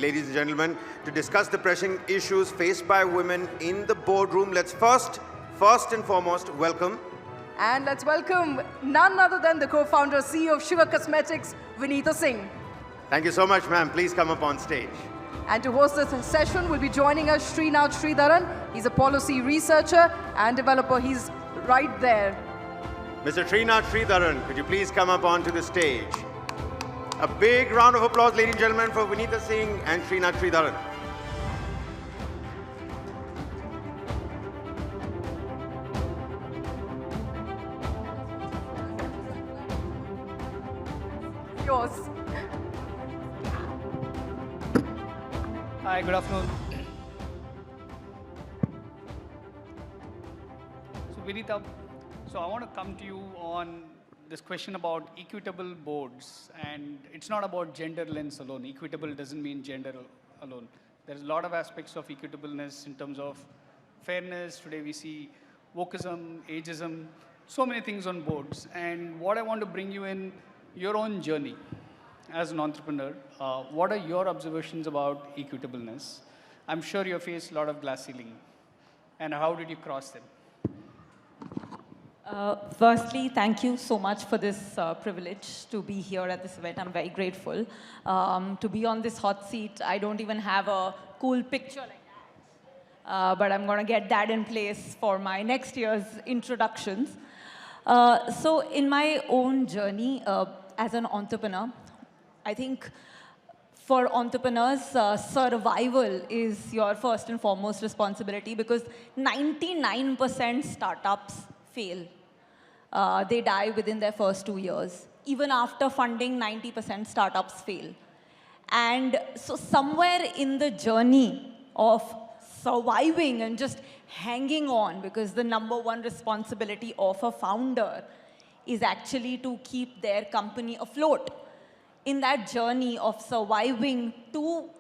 ladies and gentlemen, to discuss the pressing issues faced by women in the boardroom. Let's first and foremost, welcome. And let's welcome none other than the co-founder, CEO of Sugar Cosmetics, Vinita Singh. Thank you so much, ma'am. Please come up on stage. And to host this session will be joining us Srinath Sridharan. He's a policy researcher and developer. He's right there. Mr. Srinath Sridharan, could you please come up onto the stage? A big round of applause, ladies and gentlemen, for Vinita Singh and Srinath Sridharan. Yours. Hi, good afternoon. So Vinita, I want to come to you on this question about equitable boards. And it's not about gender lens alone. Equitable doesn't mean gender alone. There's a lot of aspects of equitableness in terms of fairness. Today we see wokeism, ageism, so many things on boards. And what I want to bring you in your own journey as an entrepreneur. What are your observations about equitableness? I'm sure you faced a lot of glass ceiling. And how did you cross them? Firstly, thank you so much for this privilege to be here at this event. I'm very grateful. To be on this hot seat, I don't even have a cool picture like that. But I'm going to get that in place for my next year's introductions. So in my own journey as an entrepreneur, I think for entrepreneurs, survival is your first and foremost responsibility because 99% startups fail. They die within their first 2 years. Even after funding, 90% startups fail. And so somewhere in the journey of surviving and just hanging on, because the #1 responsibility of a founder is actually to keep their company afloat. In that journey of surviving to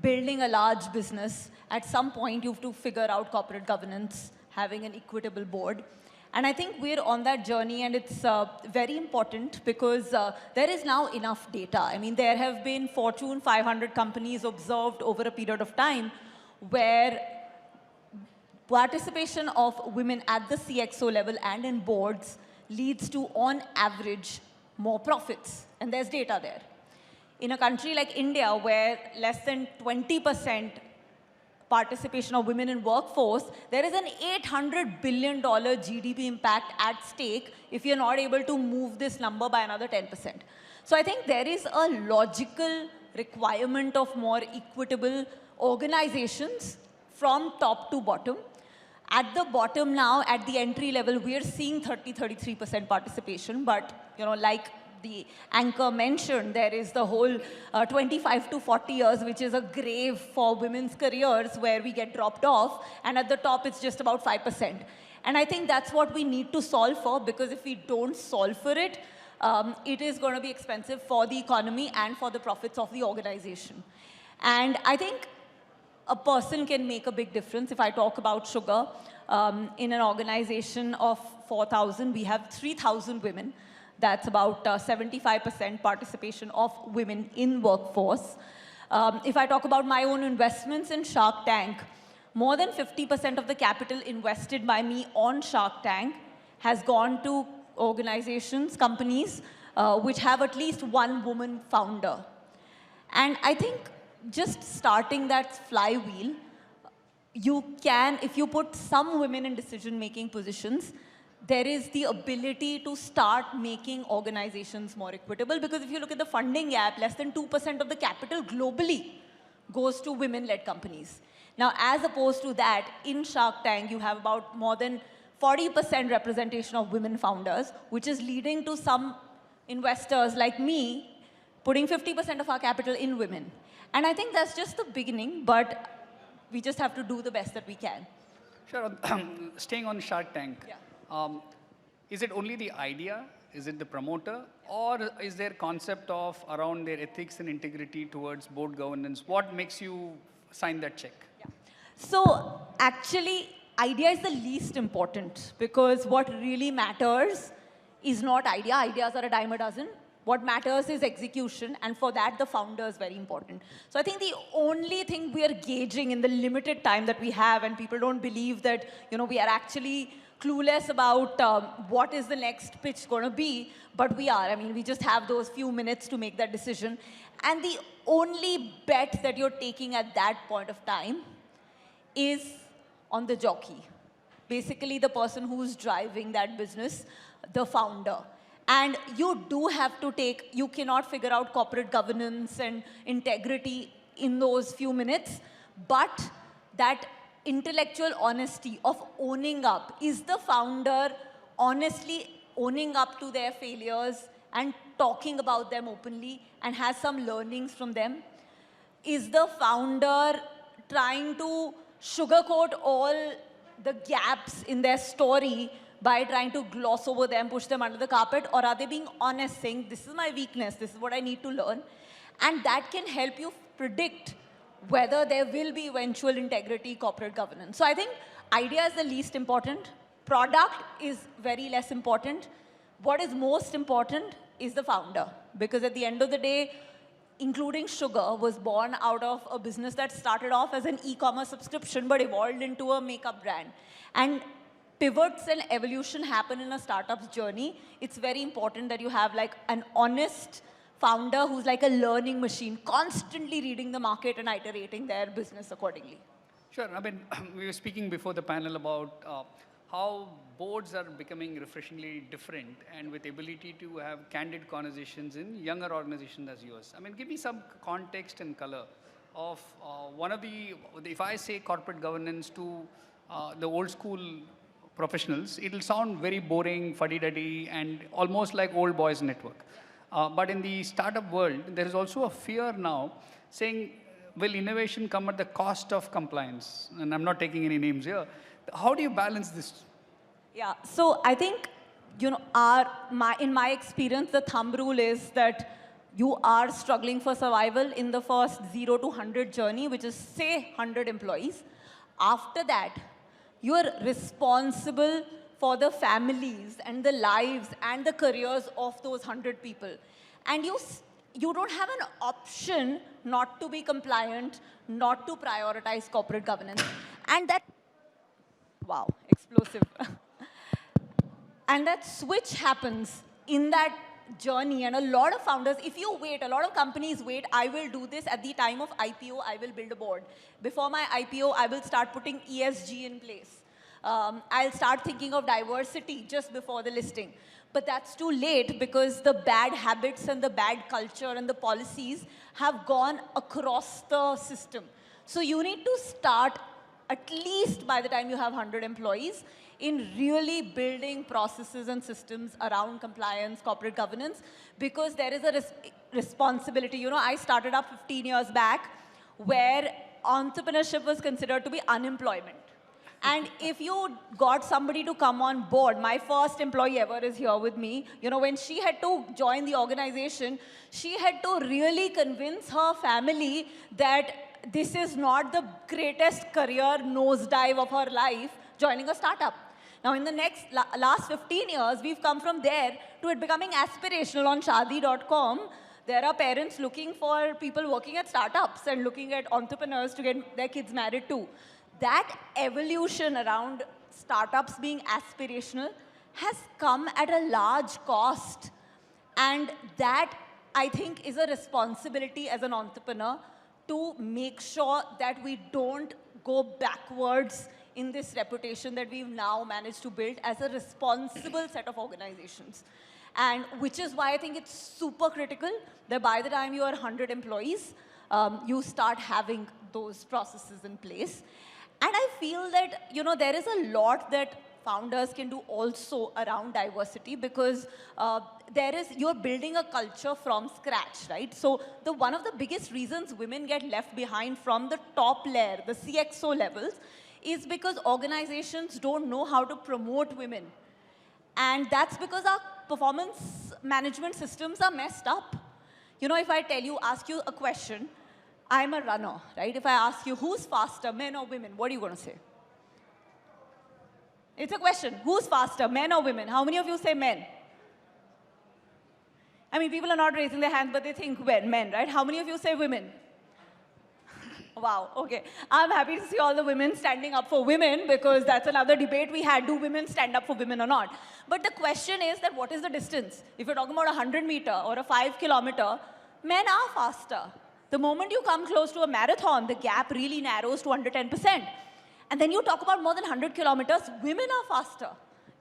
building a large business, at some point you have to figure out corporate governance, having an equitable board. And I think we're on that journey, and it's very important because there is now enough data. I mean, there have been Fortune 500 companies observed over a period of time where participation of women at the CXO level and in boards leads to, on average, more profits. And there's data there. In a country like India, where less than 20% participation of women in workforce, there is an $800 billion GDP impact at stake if you're not able to move this number by another 10%. So I think there is a logical requirement of more equitable organizations from top to bottom. At the bottom now, at the entry level, we are seeing 33% participation, but like the anchor mentioned, there is the whole 25 to 40 years, which is a grave for women's careers where we get dropped off. And at the top, it's just about 5%. And I think that's what we need to solve for, because if we don't solve for it, it is going to be expensive for the economy and for the profits of the organization. And I think a person can make a big difference. If I talk about Sugar, in an organization of 4,000, we have 3,000 women. That's about 75% participation of women in workforce. If I talk about my own investments in Shark Tank, more than 50% of the capital invested by me on Shark Tank has gone to organizations, companies, which have at least one woman founder. And I think just starting that flywheel, you can, if you put some women in decision-making positions, there is the ability to start making organizations more equitable. Because if you look at the funding gap, less than 2% of the capital globally goes to women-led companies. Now, as opposed to that, in Shark Tank, you have about more than 40% representation of women founders, which is leading to some investors like me putting 50% of our capital in women. And I think that's just the beginning, but we just have to do the best that we can. Sure. Staying on Shark Tank. Yeah. Is it only the idea? Is it the promoter? Or is there concept of around their ethics and integrity towards board governance? What makes you sign that check? Yeah. So actually, idea is the least important, because what really matters is not idea. Ideas are a dime a dozen. What matters is execution, and for that, the founder is very important. So I think the only thing we are gauging in the limited time that we have, and people don't believe that, we are actually clueless about what is the next pitch going to be, but we are. I mean, we just have those few minutes to make that decision. And the only bet that you're taking at that point of time is on the jockey. Basically, the person who's driving that business, the founder. And you do have to you cannot figure out corporate governance and integrity in those few minutes, but that intellectual honesty of owning up. Is the founder honestly owning up to their failures and talking about them openly and has some learnings from them? Is the founder trying to sugarcoat all the gaps in their story by trying to gloss over them, push them under the carpet, or are they being honest, saying, this is my weakness, this is what I need to learn? And that can help you predict whether there will be eventual integrity, corporate governance. So I think idea is the least important. Product is very less important. What is most important is the founder. Because at the end of the day, including Sugar was born out of a business that started off as an e-commerce subscription but evolved into a makeup brand. And pivots and evolution happen in a startup's journey. It's very important that you have like an honest founder who's like a learning machine, constantly reading the market and iterating their business accordingly. Sure. I mean, we were speaking before the panel about how boards are becoming refreshingly different and with ability to have candid conversations in younger organizations as yours. I mean, give me some context and color of one of if I say corporate governance to the old school professionals, it'll sound very boring, fuddy-duddy, and almost like old boys network. But in the startup world, there is also a fear now saying, will innovation come at the cost of compliance? And I'm not taking any names here. How do you balance this? Yeah, so I think, in my experience, the thumb rule is that you are struggling for survival in the first 0 to 100 journey, which is, say, 100 employees. After that, you are responsible for the families and the lives and the careers of those 100 people. And you don't have an option not to be compliant, not to prioritize corporate governance. And that, wow, explosive. And that switch happens in that journey. And a lot of founders, if you wait, a lot of companies wait, I will do this at the time of IPO, I will build a board. Before my IPO, I will start putting ESG in place. I'll start thinking of diversity just before the listing. But that's too late because the bad habits and the bad culture and the policies have gone across the system. So you need to start, at least by the time you have 100 employees, in really building processes and systems around compliance, corporate governance, because there is a responsibility. I started up 15 years back where entrepreneurship was considered to be unemployment. And if you got somebody to come on board, my first employee ever is here with me. When she had to join the organization, she had to really convince her family that this is not the greatest career nosedive of her life, joining a startup. Now, in the last 15 years, we've come from there to it becoming aspirational on Shaadi.com. There are parents looking for people working at startups and looking at entrepreneurs to get their kids married too. That evolution around startups being aspirational has come at a large cost. And that, I think, is a responsibility as an entrepreneur to make sure that we don't go backwards in this reputation that we've now managed to build as a responsible set of organizations. And which is why I think it's super critical that by the time you are 100 employees, you start having those processes in place. And I feel that, there is a lot that founders can do also around diversity because you're building a culture from scratch, right? So one of the biggest reasons women get left behind from the top layer, the CXO levels, is because organizations don't know how to promote women. And that's because our performance management systems are messed up. If I ask you a question, I'm a runner, right? If I ask you, who's faster, men or women, what are you going to say? It's a question. Who's faster, men or women? How many of you say men? I mean, people are not raising their hands, but they think men, right? How many of you say women? Wow, okay. I'm happy to see all the women standing up for women because that's another debate we had. Do women stand up for women or not? But the question is that what is the distance? If you're talking about a 100-meter or a 5-kilometer, men are faster. The moment you come close to a marathon, the gap really narrows to under 10%. And then you talk about more than 100 kilometers, women are faster,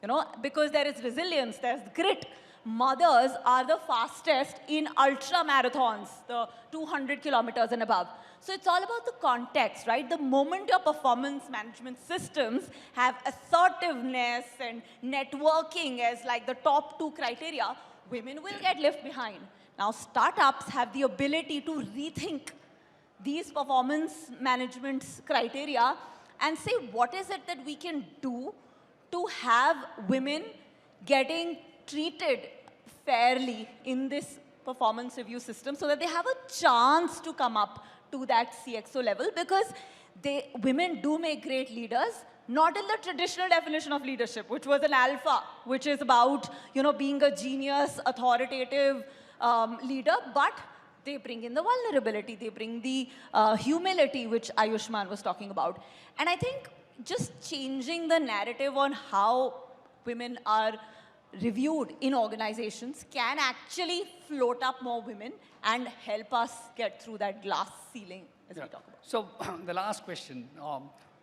you know, because there is resilience, there's grit. Mothers are the fastest in ultra marathons, the 200 kilometers and above. So it's all about the context, right? The moment your performance management systems have assertiveness and networking as like the top 2 criteria, women will get left behind. Now, startups have the ability to rethink these performance management criteria and say, what is it that we can do to have women getting treated fairly in this performance review system so that they have a chance to come up to that CXO level, because women do make great leaders, not in the traditional definition of leadership, which was an alpha, which is about, you know, being a genius, authoritative leader, but they bring in the vulnerability, they bring the humility, which Ayushman was talking about. And I think just changing the narrative on how women are reviewed in organizations can actually float up more women and help us get through that glass ceiling as we talk about. So the last question,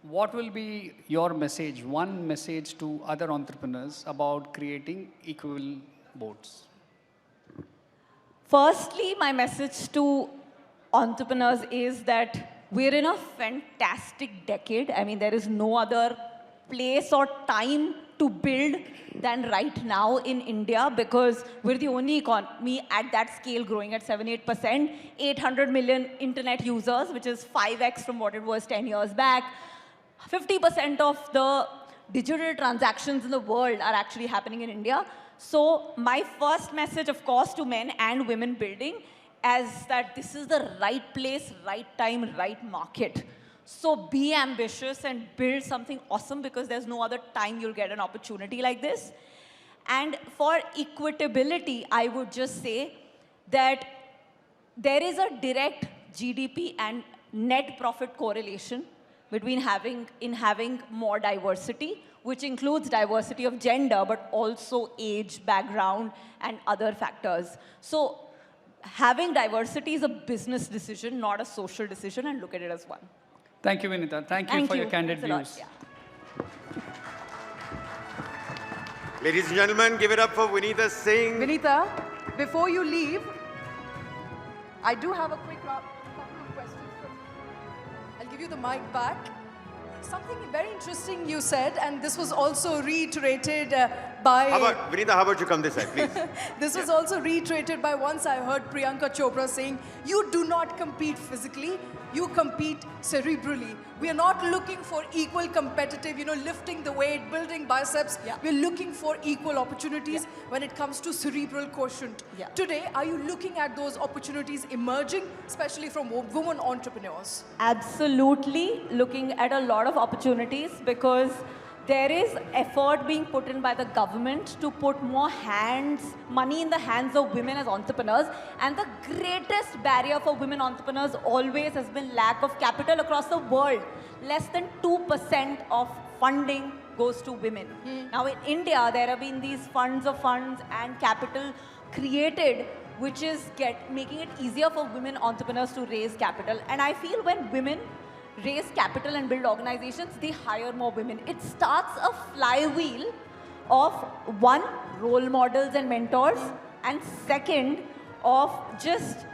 what will be your message, one message to other entrepreneurs about creating equal boards? Firstly, my message to entrepreneurs is that we're in a fantastic decade. I mean, there is no other place or time to build than right now in India, because we're the only economy at that scale growing at 7-8%, 800 million internet users, which is 5x from what it was 10 years back. 50% of the digital transactions in the world are actually happening in India. So my first message, of course, to men and women building is that this is the right place, right time, right market. So be ambitious and build something awesome, because there's no other time you'll get an opportunity like this. And for equitability, I would just say that there is a direct GDP and net profit correlation between having more diversity, which includes diversity of gender, but also age, background, and other factors. So having diversity is a business decision, not a social decision, and look at it as one. Thank you, Vinita. Thank you for your candid views. Yeah. Ladies and gentlemen, give it up for Vinita Singh. Vinita, before you leave, I do have a quick couple of questions. I'll give you the mic back. Something very interesting you said, and this was also reiterated by... Vinita, how about you come this side, please? This was also reiterated by once I heard Priyanka Chopra saying, you do not compete physically, you compete cerebrally. We are not looking for equal competitive, lifting the weight, building biceps. Yeah. We're looking for equal opportunities when it comes to cerebral quotient. Yeah. Today, are you looking at those opportunities emerging, especially from women entrepreneurs? Absolutely looking at a lot of opportunities, because there is effort being put in by the government to put more money in the hands of women as entrepreneurs. And the greatest barrier for women entrepreneurs always has been lack of capital across the world. Less than 2% of funding goes to women. Now in India, there have been these funds and capital created, which is making it easier for women entrepreneurs to raise capital. And I feel when women raise capital and build organizations, they hire more women. It starts a flywheel of one, role models and mentors, and second, of just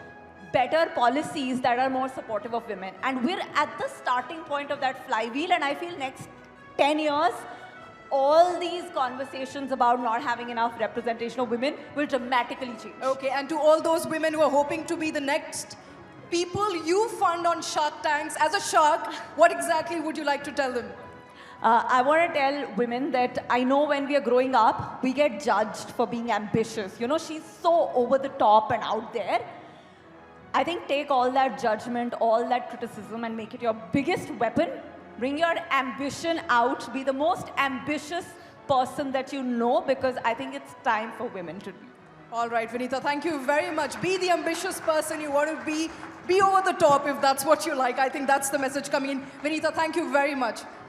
better policies that are more supportive of women. And we're at the starting point of that flywheel, and I feel next 10 years, all these conversations about not having enough representation of women will dramatically change. Okay, and to all those women who are hoping to be the next people you fund on Shark Tanks, as a shark, what exactly would you like to tell them? I want to tell women that I know when we are growing up, we get judged for being ambitious. She's so over the top and out there. I think take all that judgment, all that criticism, and make it your biggest weapon. Bring your ambition out. Be the most ambitious person that you know, because I think it's time for women to be. All right, Vinitha, thank you very much. Be the ambitious person you want to be. Be over the top if that's what you like. I think that's the message coming in. Vinitha, thank you very much.